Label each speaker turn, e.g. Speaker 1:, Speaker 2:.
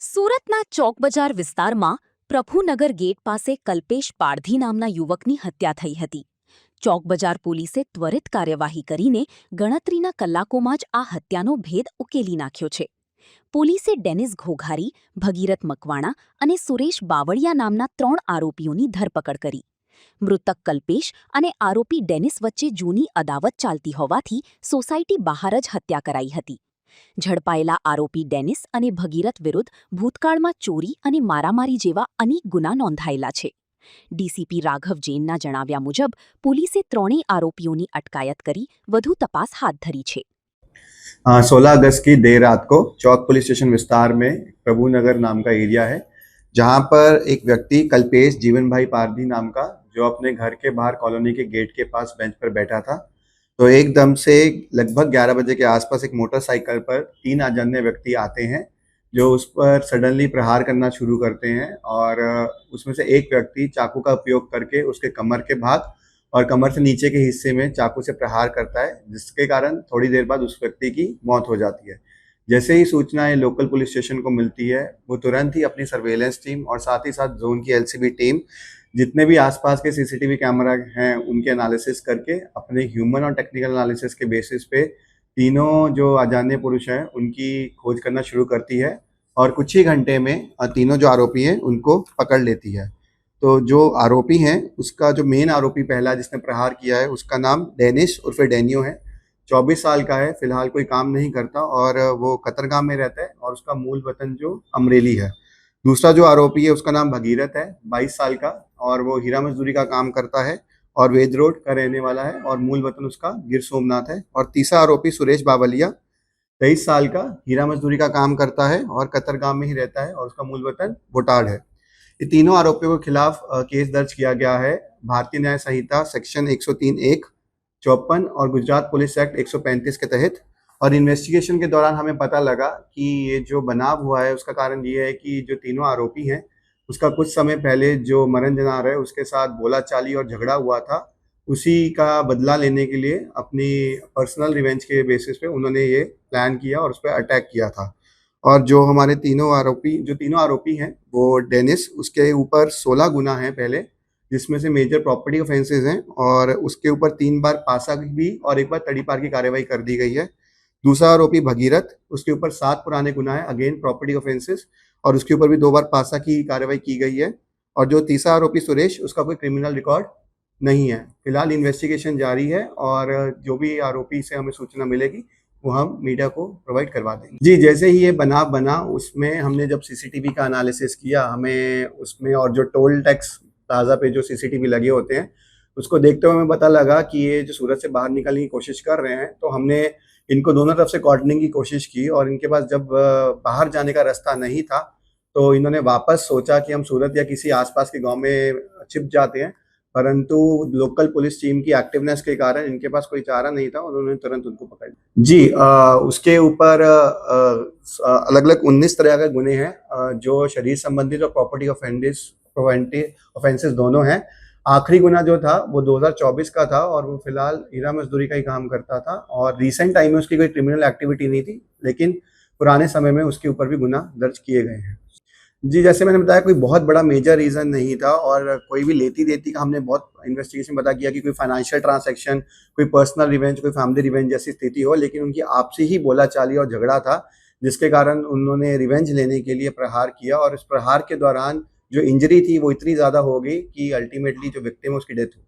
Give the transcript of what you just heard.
Speaker 1: સુરતના ચોકબજાર વિસ્તારમાં પ્રભુનગર ગેટ પાસે કલ્પેશ પારધી નામના યુવકની હત્યા થઈ હતી. ચોકબજાર પોલીસે ત્વરિત કાર્યવાહી કરીને ગણતરીના કલાકોમાં જ આ હત્યાનો ભેદ ઉકેલી નાખ્યો છે. પોલીસે ડેનિસ ઘોઘારી, ભગીરથ મકવાણા અને સુરેશ બાવળિયા નામના 3 આરોપીઓની ધરપકડ કરી. મૃતક કલ્પેશ અને આરોપી ડેનિસ વચ્ચે જૂની અદાવત ચાલતી હોવાથી સોસાયટી બહાર જ હત્યા કરાઈ હતી. ઝડપાયેલા આરોપી ડેનિસ અને ભગીરથ વિરુદ્ધ ભૂતકાળમાં ચોરી અને મારામારી જેવા અનેક ગુના નોંધાયેલા છે. ડીસીપી રાઘવ જૈનના જણાવ્યા મુજબ પોલીસે ત્રણેય આરોપીઓની અટકાયત કરી વધુ તપાસ હાથ ધરી છે.
Speaker 2: 16 अगस्त की देर रात को चौक पुलिस स्टेशन विस्तार में प्रभुनगर नाम का एरिया है, जहां पर एक व्यक्ति कल्पेश जीवन भाई पारधी नाम का, जो अपने घर के बाहर कॉलोनी के गेट के पास बेंच पर बैठा था, तो एकदम से लगभग 11 बजे के आसपास एक मोटरसाइकिल पर 3 अजाने व्यक्ति आते हैं, जो उस पर सडनली प्रहार करना शुरू करते हैं और उसमें से एक व्यक्ति चाकू का उपयोग करके उसके कमर के भाग और कमर से नीचे के हिस्से में चाकू से प्रहार करता है, जिसके कारण थोड़ी देर बाद उस व्यक्ति की मौत हो जाती है. जैसे ही सूचनाएं लोकल पुलिस स्टेशन को मिलती है, वो तुरंत ही अपनी सर्वेलेंस टीम और साथ ही साथ जोन की एलसीबी टीम, जितने भी आसपास के सीसीटीवी कैमरा हैं उनके एनालिसिस करके अपने ह्यूमन और टेक्निकल एनालिसिस के बेसिस पे तीनों जो अजाने पुरुष हैं उनकी खोज करना शुरू करती है और कुछ ही घंटे में तीनों जो आरोपी हैं उनको पकड़ लेती है. तो जो आरोपी हैं, उसका जो मेन आरोपी पहला जिसने प्रहार किया है, उसका नाम डेनिस उर्फे डेनियो है. 24 साल का है, फिलहाल कोई काम नहीं करता और वो कतरगाम में रहता है और उसका मूल वतन जो अमरेली है. दूसरा जो आरोपी है उसका नाम भगीरथ है, 22 साल का, और वो हीरा मजदूरी का काम करता है और वेद रोड का रहने वाला है और मूल वतन उसका गिर सोमनाथ है. और तीसरा आरोपी सुरेश बावलिया, 23 साल का, हीरा मजदूरी का काम करता है और कतरगाम में ही रहता है और उसका मूल वतन बोटाड है. ये तीनों आरोपियों के खिलाफ केस दर्ज किया गया है भारतीय न्याय संहिता सेक्शन 103(1), 54 और गुजरात पुलिस एक्ट 135 के तहत. और इन्वेस्टिगेशन के दौरान हमें पता लगा कि ये जो बनाव हुआ है उसका कारण ये है कि जो तीनों आरोपी हैं, उसका कुछ समय पहले जो मरण जनार है उसके साथ बोलाचाली और झगड़ा हुआ था, उसी का बदला लेने के लिए अपनी पर्सनल रिवेंज के बेसिस पे उन्होंने ये प्लान किया और उस पर अटैक किया था. और जो हमारे तीनों आरोपी हैं, वो डेनिस, उसके ऊपर 16 गुना हैं पहले, जिसमें से मेजर प्रॉपर्टी ऑफेंसेस हैं और उसके ऊपर 3 बार पासा भी और 1 बार तड़ीपार की कार्रवाई कर दी गई है. दूसरा आरोपी भगीरथ, उसके ऊपर 7 पुराने गुना है, अगेन प्रॉपर्टी ऑफेंसेस, और उसके ऊपर भी 2 बार पासा की कार्रवाई की गई है. और जो तीसरा आरोपी सुरेश, उसका कोई क्रिमिनल रिकॉर्ड नहीं है. फिलहाल इन्वेस्टिगेशन जारी है और जो भी आरोपी से हमें सूचना मिलेगी वो हम मीडिया को प्रोवाइड करवा देंगे. जी, जैसे ही ये बनाव बना, उसमें हमने जब सीसीटीवी का एनालिसिस किया, हमें उसमें और जो टोल टैक्स प्लाजा पे जो सीसीटीवी लगे होते हैं, उसको देखते हुए हमें पता लगा कि ये जो सूरत से बाहर निकलने की कोशिश कर रहे हैं, तो हमने इनको दोनों तरफ से कॉर्डनिंग की कोशिश की और इनके पास जब बाहर जाने का रास्ता नहीं था, तो इन्होंने वापस सोचा कि हम सूरत या किसी आसपास के गांव में छिप जाते हैं, परंतु लोकल पुलिस टीम की एक्टिवनेस के कारण इनके पास कोई चारा नहीं था, उन्होंने तुरंत उनको पकड़ लिया. जी, उसके ऊपर अलग अलग 19 तरह के गुने हैं, जो शरीर संबंधित और प्रॉपर्टी ऑफेंसेस दोनों हैं. आखिरी गुना जो था वो 2024 का था और वो फिलहाल हीरा मजदूरी का ही काम करता था और रिसेंट टाइम में उसकी कोई क्रिमिनल एक्टिविटी नहीं थी, लेकिन पुराने समय में उसके ऊपर भी गुना दर्ज किए गए हैं. जी, जैसे मैंने बताया, कोई बहुत बड़ा मेजर रीज़न नहीं था और कोई भी लेती-देती का हमने बहुत इन्वेस्टिगेशन पता किया कि कोई फाइनेंशियल ट्रांजैक्शन, कोई पर्सनल रिवेंज, कोई फैमिली रिवेंज जैसी स्थिति हो, लेकिन उनकी आपसी ही बोलाचाली और झगड़ा था, जिसके कारण उन्होंने रिवेंज लेने के लिए प्रहार किया और इस प्रहार के दौरान जो इंजरी थी वो इतनी ज़्यादा हो गई कि अल्टीमेटली जो विक्टिम है उसकी डेथ हो गई.